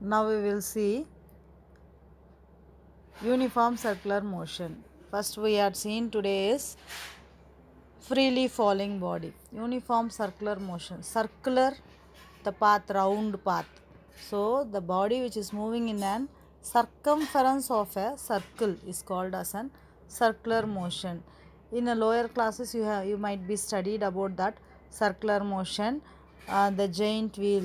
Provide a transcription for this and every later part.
Now we will see uniform circular motion. First we had seen today is freely falling body. Uniform circular motion. Circular, the path, round path. So the body which is moving in an circumference of a circle is called as an circular motion. In a lower classes you might be studied about that circular motion. The giant wheel,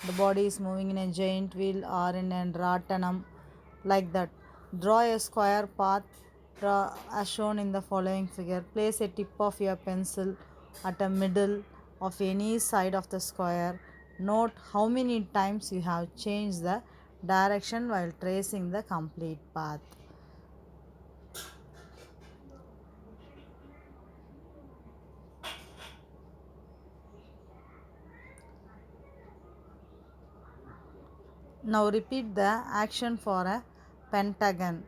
the body is moving in a giant wheel or in a ratanam, like that. Draw a square path as shown in the following figure. Place a tip of your pencil at the middle of any side of the square. Note how many times you have changed the direction while tracing the complete path. Now repeat the action for a pentagon,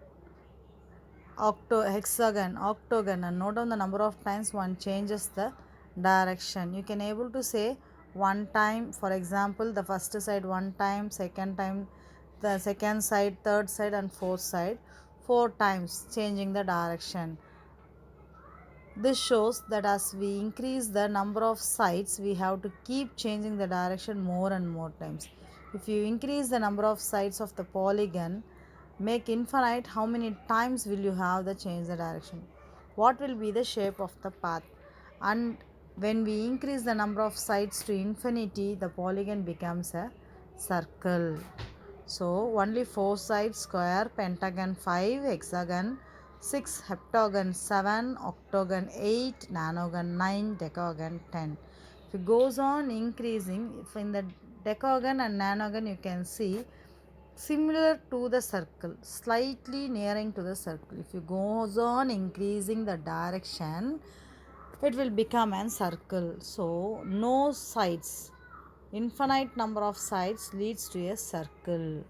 hexagon, octagon, and note down the number of times one changes the direction. You can able to say one time, for example, the first side one time, the second side, third side, and fourth side, four times changing the direction. This shows that as we increase the number of sides, we have to keep changing the direction more and more times. If you increase the number of sides of the polygon, make infinite, how many times will you have the change the direction? What will be the shape of the path? And when we increase the number of sides to infinity, the polygon becomes a circle. So only 4 sides square, pentagon 5, hexagon 6, heptagon 7, octagon 8, nanogon 9, decagon 10. If it goes on increasing, if in the decagon and nanogon you can see similar to the circle, slightly nearing to the circle. If it goes on increasing the direction, it will become a circle. So no sides, infinite number of sides leads to a circle.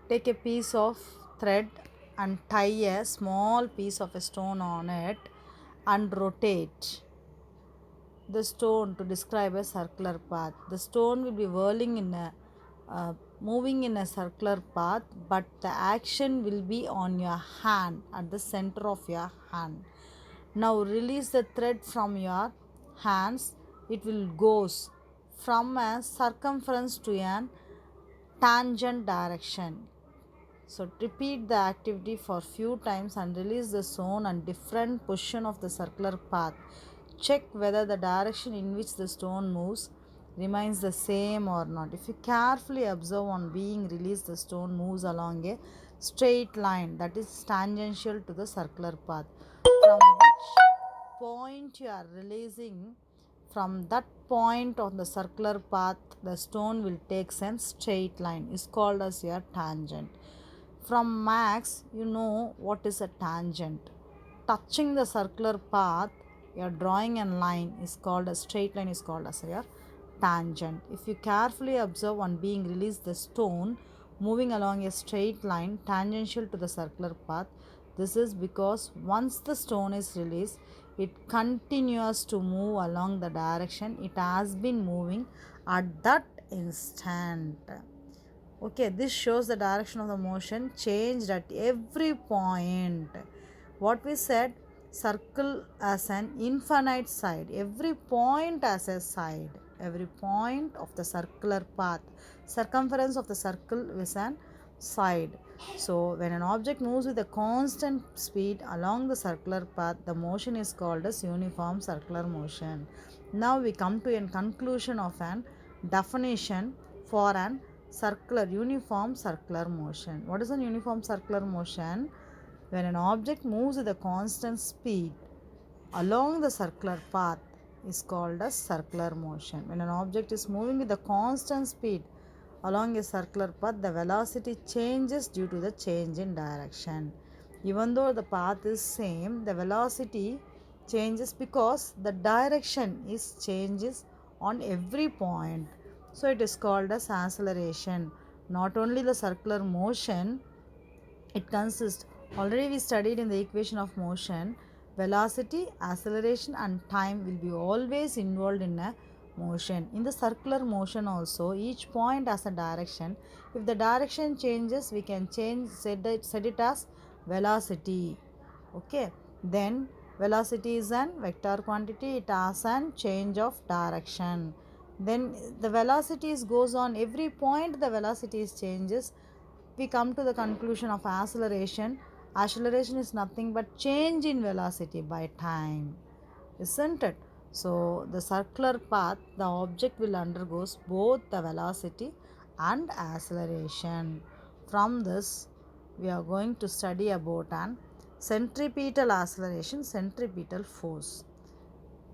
Take a piece of thread and tie a small piece of a stone on it and rotate the stone to describe a circular path. The stone will be whirling in a moving in a circular path, but the action will be on your hand, at the center of your hand. Now release the thread from your hands. It will goes from a circumference to an tangent direction. So repeat the activity for few times and release the stone and different position of the circular path. Check whether the direction in which the stone moves remains the same or not. If you carefully observe on being released, the stone moves along a straight line that is tangential to the circular path. From which point you are releasing, from that point on the circular path, the stone will take a straight line. Is called as your tangent. From max, you know what is a tangent. Touching the circular path, you're drawing a line is called a straight line, is called as your tangent. If you carefully observe on being released the stone moving along a straight line tangential to the circular path, this is because once the stone is released, it continues to move along the direction it has been moving at that instant. Okay, this shows the direction of the motion changed at every point. What we said, circle as an infinite side, every point as a side, every point of the circular path, circumference of the circle is an side. So when an object moves with a constant speed along the circular path, the motion is called as uniform circular motion. Now we come to a conclusion of an definition for an circular uniform circular motion. What is a uniform circular motion? When an object moves with a constant speed along the circular path is called as circular motion. When an object is moving with a constant speed along a circular path, the velocity changes due to the change in direction. Even though the path is same, the velocity changes because the direction is changes on every point. So it is called as acceleration. Not only the circular motion, it consists, already we studied in the equation of motion, velocity, acceleration and time will be always involved in a motion. In the circular motion also, each point has a direction. If the direction changes, we can set it as velocity. Okay, then velocity is an vector quantity, it has an change of direction. Then the velocities goes on every point, the velocities changes. We come to the conclusion of acceleration. Acceleration is nothing but change in velocity by time, isn't it? So the circular path, the object will undergoes both the velocity and acceleration. From this, we are going to study about an centripetal acceleration, centripetal force.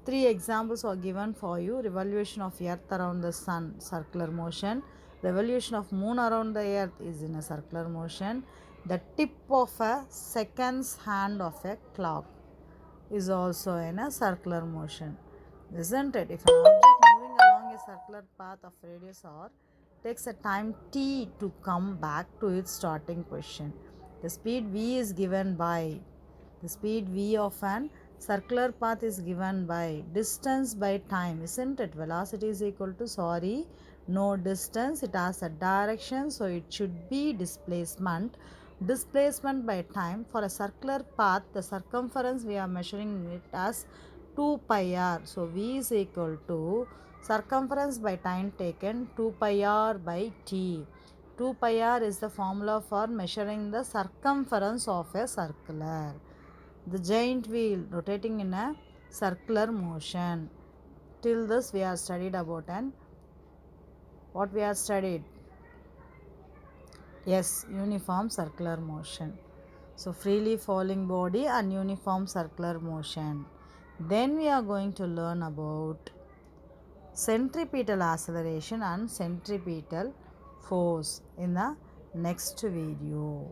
Three examples are given for you: revolution of earth around the sun, circular motion; revolution of moon around the earth is in a circular motion; the tip of a second's hand of a clock is also in a circular motion, isn't it? If an object moving along a circular path of radius r takes a time t to come back to its starting position, the speed v is given by, the speed v of an circular path is given by distance by time, isn't it? Velocity is equal to, sorry, no distance, it has a direction, so it should be displacement. Displacement by time. For a circular path, the circumference we are measuring it as 2 pi r. So v is equal to circumference by time taken 2 pi r by t. 2 pi r is the formula for measuring the circumference of a circular. The giant wheel rotating in a circular motion. Till this we have studied about what we have studied? Yes, uniform circular motion. So freely falling body and uniform circular motion. Then we are going to learn about centripetal acceleration and centripetal force in the next video.